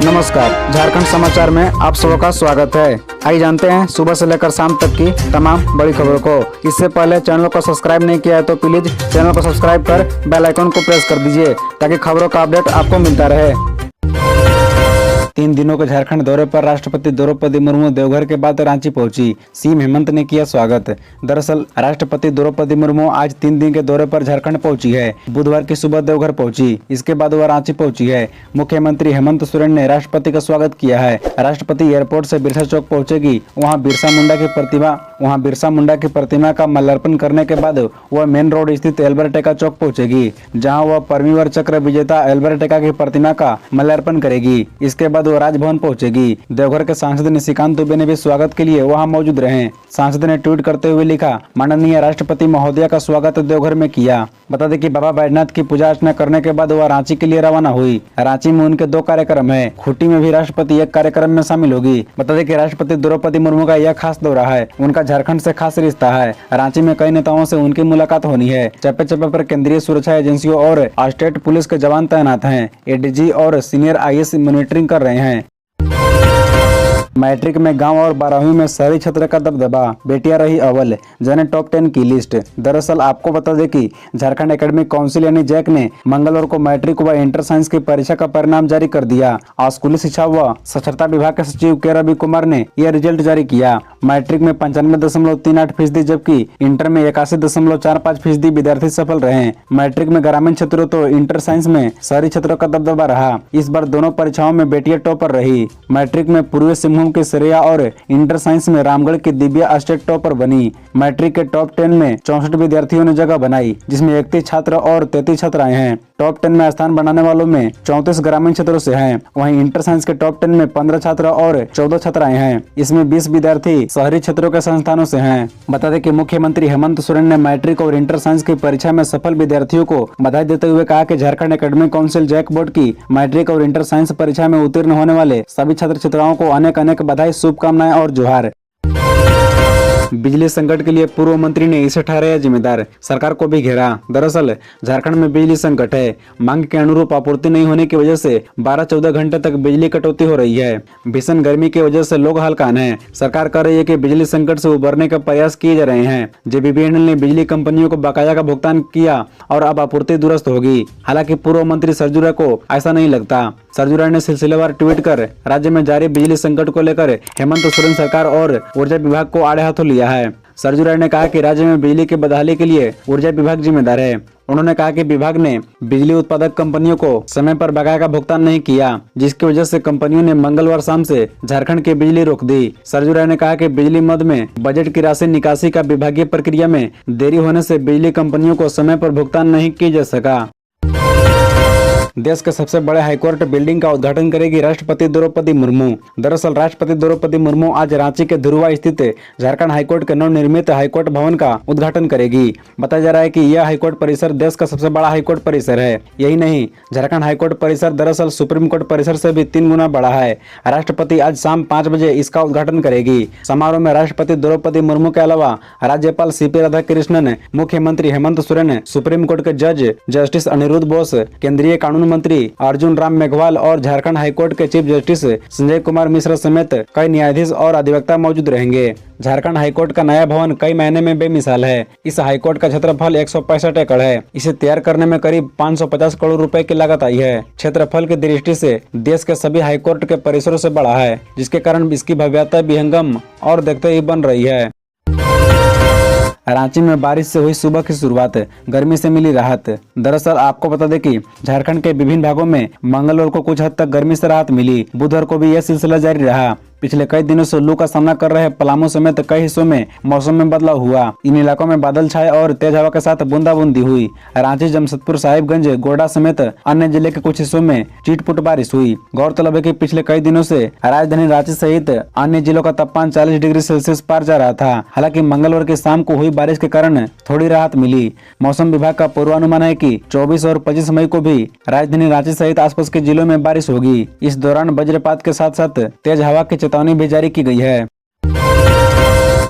नमस्कार, झारखंड समाचार में आप सबका स्वागत है। आइए जानते हैं सुबह से लेकर शाम तक की तमाम बड़ी खबरों को। इससे पहले चैनल को सब्सक्राइब नहीं किया है तो प्लीज चैनल को सब्सक्राइब कर बेल आइकन को प्रेस कर दीजिए ताकि खबरों का अपडेट आपको मिलता रहे। 3 दिनों के झारखंड दौरे पर राष्ट्रपति द्रौपदी मुर्मू देवघर के बाद रांची पहुंची। सीएम हेमंत ने किया स्वागत। दरअसल राष्ट्रपति द्रौपदी मुर्मू आज 3 दिन के दौरे पर झारखंड पहुंची है। बुधवार की सुबह देवघर पहुंची, इसके बाद वह रांची पहुंची है। मुख्यमंत्री हेमंत सोरेन ने राष्ट्रपति का स्वागत किया है। राष्ट्रपति एयरपोर्ट से बिरसा चौक पहुंचेगी। वहाँ बिरसा मुंडा की प्रतिमा का माल्यार्पण करने के बाद वह मेन रोड स्थित एल्बर्ट एक्का चौक पहुंचेगी, जहाँ वह परमीवर चक्र विजेता एल्बर्ट एक्का की प्रतिमा का माल्यार्पण करेगी। इसके बाद वो राजभवन पहुंचेगी। देवघर के सांसद निशिकांत दुबे ने भी स्वागत के लिए वहां मौजूद रहे। सांसद ने ट्वीट करते हुए लिखा, माननीय राष्ट्रपति महोदया का स्वागत देवघर में किया। बता दें कि बाबा बैजनाथ की पूजा अर्चना करने के बाद वह रांची के लिए रवाना हुई। रांची में उनके 2 कार्यक्रम है। खूंटी में भी राष्ट्रपति एक कार्यक्रम में शामिल होगी। बता दें कि राष्ट्रपति द्रौपदी मुर्मू का यह खास दौरा है। उनका झारखंड से खास रिश्ता है। रांची में कई नेताओं से उनकी मुलाकात होनी है। चप्पे चप्पे पर केंद्रीय सुरक्षा एजेंसियों और स्टेट पुलिस के जवान तैनात हैं। एडीजी और सीनियर आईएएस मॉनिटरिंग कर रहे हैं। मैट्रिक में गांव और 12वीं में शहरी क्षेत्र का दबदबा, बेटियां रही अव्वल, जाने टॉप 10 की लिस्ट। दरअसल आपको बता दें कि झारखंड एकेडमिक काउंसिल यानी जैक ने मंगलवार को मैट्रिक व इंटर साइंस की परीक्षा का परिणाम जारी कर दिया। आज स्कूली शिक्षा व साक्षरता विभाग के सचिव के रवि कुमार ने यह रिजल्ट जारी किया। मैट्रिक में 95.38%, जबकि इंटर में 81.45% विद्यार्थी सफल रहे। मैट्रिक में ग्रामीण क्षेत्रों तो इंटर साइंस में शहरी क्षेत्रों का दबदबा रहा। इस बार दोनों परीक्षाओं में बेटियां टॉपर रही। मैट्रिक में पूर्वी सिंहभूम की श्रेया और इंटर साइंस में रामगढ़ की दिव्या स्टेट टॉपर बनी। मैट्रिक के टॉप 10 में 64 विद्यार्थियों ने जगह बनाई, जिसमें 31 छात्र और 33 छात्राएं हैं। टॉप 10 में स्थान बनाने वालों में 34 ग्रामीण क्षेत्रों से हैं। वहीं इंटर साइंस के टॉप 10 में 15 छात्र और 14 छात्राएं हैं। इसमें 20 विद्यार्थी शहरी क्षेत्रों के संस्थानों से हैं। बता दें कि मुख्यमंत्री हेमंत सोरेन ने मैट्रिक और इंटर साइंस की परीक्षा में सफल विद्यार्थियों को बधाई देते हुए कहा कि Jharkhand academic council JAC board की मैट्रिक और इंटर साइंस परीक्षा में उत्तीर्ण होने वाले सभी छात्र छात्राओं को अनेक अनेक बधाई, शुभकामनाएं और जोहार। बिजली संकट के लिए पूर्व मंत्री ने इसे ठहराया जिम्मेदार, सरकार को भी घेरा। दरअसल झारखंड में बिजली संकट है। मांग के अनुरूप आपूर्ति नहीं होने की वजह से 12-14 घंटे तक बिजली कटौती हो रही है। भीषण गर्मी की वजह से लोग हलकान हैं। सरकार कह रही है कि बिजली संकट से उबरने का प्रयास किए जा रहे हैं। जेबीवीएनएल ने बिजली कंपनियों को बकाया का भुगतान किया और अब आपूर्ति दुरुस्त होगी। हालांकि पूर्व मंत्री सरजू राय को ऐसा नहीं लगता। सरजू राय ने सिलसिलेवार ट्वीट कर राज्य में जारी बिजली संकट को लेकर हेमंत सोरेन सरकार और ऊर्जा विभाग को आड़े हाथों लिया है। सरजू राय ने कहा कि राज्य में बिजली की बहाली के लिए ऊर्जा विभाग जिम्मेदार है। उन्होंने कहा कि विभाग ने बिजली उत्पादक कंपनियों को समय पर बकाया का भुगतान नहीं किया, जिसकी वजह से कंपनियों ने मंगलवार शाम से झारखंड की बिजली रोक दी। सरजू राय ने कहा कि बिजली मद में बजट की राशि निकासी का विभागीय प्रक्रिया में देरी होने से बिजली कंपनियों को समय पर भुगतान नहीं किया जा सका। देश के सबसे बड़े हाईकोर्ट बिल्डिंग का उद्घाटन करेगी राष्ट्रपति द्रौपदी मुर्मू। दरअसल राष्ट्रपति द्रौपदी मुर्मू आज रांची के धुरुआ स्थित झारखंड हाईकोर्ट के नवनिर्मित हाईकोर्ट भवन का उद्घाटन करेगी। बताया जा रहा है कि यह हाईकोर्ट परिसर देश का सबसे बड़ा हाईकोर्ट परिसर है। यही नहीं, झारखंड हाईकोर्ट परिसर दरअसल सुप्रीम कोर्ट परिसर से भी 3 गुना बड़ा है। राष्ट्रपति आज शाम 5 बजे इसका उद्घाटन करेगी। समारोह में राष्ट्रपति द्रौपदी मुर्मू के अलावा राज्यपाल सीपी राधाकृष्णन, मुख्यमंत्री हेमंत सोरेन, सुप्रीम कोर्ट के जज जस्टिस अनिरुद्ध बोस, केंद्रीय कानून मंत्री अर्जुन राम मेघवाल और झारखंड हाईकोर्ट के चीफ जस्टिस संजय कुमार मिश्रा समेत कई न्यायाधीश और अधिवक्ता मौजूद रहेंगे। झारखंड हाईकोर्ट का नया भवन कई मायने में बेमिसाल है। इस हाईकोर्ट का क्षेत्रफल 165 एकड़ है। इसे तैयार करने में करीब 550 करोड़ रुपए की लागत आई है। क्षेत्रफल की दृष्टि से देश के सभी हाईकोर्ट के परिसरों से बड़ा है, जिसके कारण इसकी भव्यता विहंगम और देखते ही बन रही है। रांची में बारिश से हुई सुबह की शुरुआत, गर्मी से मिली राहत। दरअसल आपको बता दें कि झारखंड के विभिन्न भागों में मंगलवार को कुछ हद तक गर्मी से राहत मिली। बुधवार को भी यह सिलसिला जारी रहा। पिछले कई दिनों से लू का सामना कर रहे पलामू समेत कई हिस्सों में मौसम में बदलाव हुआ। इन इलाकों में बादल छाए और तेज हवा के साथ बूंदाबूंदी हुई। रांची, जमशेदपुर, साहिबगंज, गोड्डा समेत अन्य जिले के कुछ हिस्सों में चिटपुट बारिश हुई। गौरतलब है कि पिछले कई दिनों से राजधानी रांची सहित अन्य जिलों का तापमान 40 डिग्री सेल्सियस पार जा रहा था। हालांकि मंगलवार की शाम को हुई बारिश के कारण थोड़ी राहत मिली। मौसम विभाग का पूर्वानुमान है कि 24 और 25 मई को भी राजधानी रांची सहित आसपास के जिलों में बारिश होगी। इस दौरान वज्रपात के साथ साथ तेज हवा की चेतावनी भी जारी की गई है।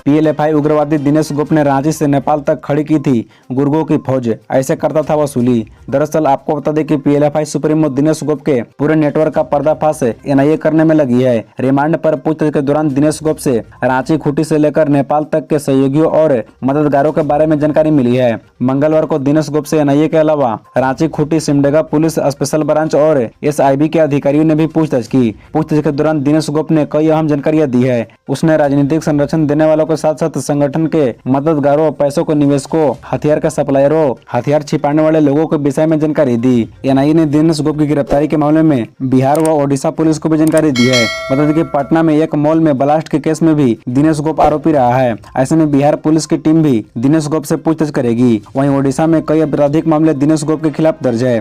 पीएलएफआई उग्रवादी दिनेश गुप्त ने रांची से नेपाल तक खड़ी की थी गुर्गों की फौज, ऐसे करता था वसूली। दरअसल आपको बता दें कि पीएलएफआई सुप्रीमो दिनेश गुप्त के पूरे नेटवर्क का पर्दाफाश एनआईए करने में लगी है। रिमांड पर पूछताछ के दौरान दिनेश गुप्त से रांची खूंटी से लेकर नेपाल तक के सहयोगियों और मददगारों के बारे में जानकारी मिली है। मंगलवार को दिनेश गुप्त से एनआईए के अलावा Ranchi Khunti Simdega police special branch और एसआईबी के अधिकारियों ने भी पूछताछ की। पूछताछ के दौरान दिनेश गुप्त ने कई अहम जानकारियां दी है। उसने राजनीतिक संरक्षण देने वालों के साथ साथ संगठन के मददगारों, पैसों को निवेशकों, हथियार के सप्लायरों, हथियार छिपाने वाले लोगों के विषय में जानकारी दी। एनआईए ने दिनेश गुप्त की गिरफ्तारी के मामले में बिहार व ओडिशा पुलिस को भी जानकारी दी है। बता दें कि पटना में एक मॉल में ब्लास्ट के केस में भी दिनेश गुप्त आरोपी रहा है। ऐसे में बिहार पुलिस की टीम भी दिनेश गुप्त से पूछताछ करेगी। वहीं ओडिशा में कई आपराधिक मामले दिनेश गुप्त के खिलाफ दर्ज है।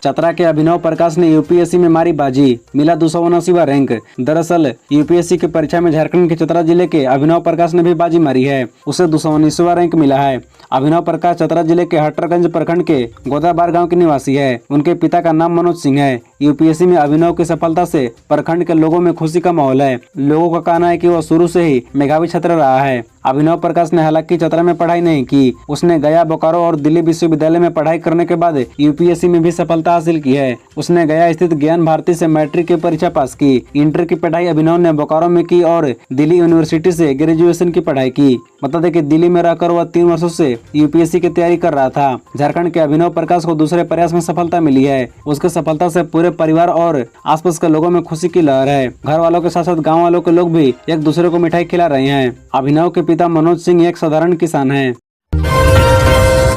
चतरा के अभिनव प्रकाश ने यूपीएससी में मारी बाजी, मिला 279वां रैंक। दरअसल यूपीएससी की परीक्षा में झारखंड के चतरा जिले के अभिनव प्रकाश ने भी बाजी मारी है। उसे 219वां रैंक मिला है। अभिनव प्रकाश चतरा जिले के हटरगंज प्रखंड के गोदाबार गांव के निवासी है। उनके पिता का नाम मनोज सिंह है। यूपीएससी में अभिनव की सफलता से प्रखंड के लोगों में खुशी का माहौल है। लोगों का कहना है कि वह शुरू से ही मेधावी छात्र रहा है। अभिनव प्रकाश ने हालांकि चतरा में पढ़ाई नहीं की। उसने गया, बोकारो और दिल्ली विश्वविद्यालय में पढ़ाई करने के बाद यूपीएससी में भी सफलता हासिल की है। उसने गया स्थित ज्ञान भारती से मैट्रिक की परीक्षा पास की। इंटर की पढ़ाई अभिनव ने बोकारो में की और दिल्ली यूनिवर्सिटी से ग्रेजुएशन की पढ़ाई की। बता दें कि दिल्ली में रहकर वह 3 वर्षों से यूपीएससी की तैयारी कर रहा था। झारखंड के अभिनव प्रकाश को दूसरे प्रयास में सफलता मिली है। उसके सफलता से पूरे परिवार और आसपास के लोगों में खुशी की लहर है। घर वालों के साथ साथ गाँव वालों के लोग भी एक दूसरे को मिठाई खिला रहे हैं। अभिनव के पिता मनोज सिंह एक साधारण किसान हैं।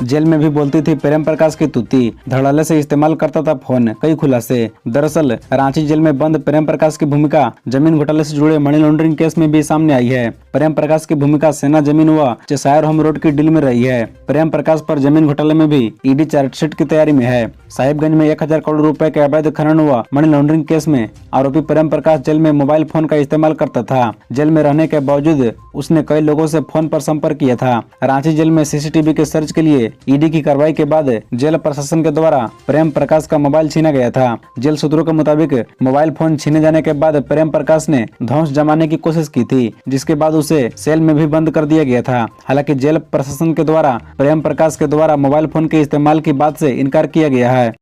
जेल में भी बोलती थी प्रेम प्रकाश की तूती, धड़ल्ले से इस्तेमाल करता था फोन, कई खुलासे। दरअसल रांची जेल में बंद प्रेम प्रकाश की भूमिका जमीन घोटाले से जुड़े मनी लॉन्ड्रिंग केस में भी सामने आई है। प्रेम प्रकाश की भूमिका सेना जमीन व चेसायर होम रोड की डील में रही है। प्रेम प्रकाश पर जमीन घोटाले में भी ईडी चार्जशीट की तैयारी में है। साहिबगंज में 1000 करोड़ रुपए के अवैध खनन व मनी लॉन्ड्रिंग केस में आरोपी प्रेम प्रकाश जेल में मोबाइल फोन का इस्तेमाल करता था। जेल में रहने के बावजूद उसने कई लोगों से फोन पर संपर्क किया था। रांची जेल में सीसीटीवी के सर्च के लिए ईडी की कार्रवाई के बाद जेल प्रशासन के द्वारा प्रेम प्रकाश का मोबाइल छीना गया था। जेल सूत्रों के मुताबिक मोबाइल फोन छीने जाने के बाद प्रेम प्रकाश ने ध्वंस जमाने की कोशिश की थी, जिसके बाद उसे सेल में भी बंद कर दिया गया था। हालांकि जेल प्रशासन के द्वारा प्रेम प्रकाश के द्वारा मोबाइल फोन के इस्तेमाल की बात से इनकार किया गया है।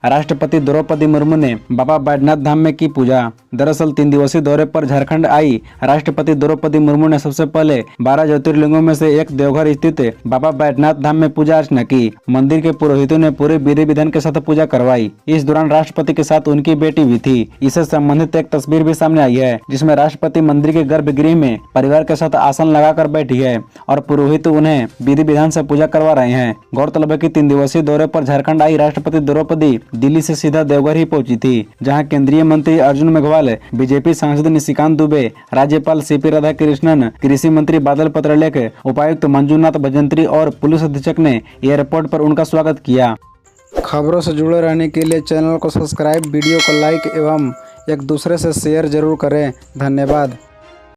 राष्ट्रपति द्रौपदी मुर्मू ने बाबा बैद्यनाथ धाम में की पूजा। दरअसल 3 दिवसीय दौरे पर झारखंड आई राष्ट्रपति द्रौपदी मुर्मू ने सबसे पहले 12 ज्योतिर्लिंगों में से एक देवघर स्थित बाबा बैद्यनाथ धाम में पूजा अर्चना की। मंदिर के पुरोहितों ने पूरे विधि विधान के साथ पूजा करवाई। इस दौरान राष्ट्रपति के साथ उनकी बेटी भी थी। इससे संबंधित एक तस्वीर भी सामने आई है, जिसमें राष्ट्रपति मंदिर के गर्भगृह में परिवार के साथ आसन लगाकर बैठी है और पुरोहित उन्हें विधि विधान से पूजा करवा रहे हैं। गौरतलब है कि 3 दिवसीय दौरे पर झारखंड आई राष्ट्रपति द्रौपदी दिल्ली से सीधा देवघर ही पहुंची थी, जहां केंद्रीय मंत्री अर्जुन मेघवाल, बीजेपी सांसद निशिकांत दुबे, राज्यपाल सीपी राधाकृष्णन, कृषि मंत्री बादल पत्रलेख, उपायुक्त मंजूनाथ भजंत्री और पुलिस अधीक्षक ने एयरपोर्ट पर उनका स्वागत किया। खबरों से जुड़े रहने के लिए चैनल को सब्सक्राइब, वीडियो को लाइक एवं एक दूसरे से शेयर जरूर करें। धन्यवाद।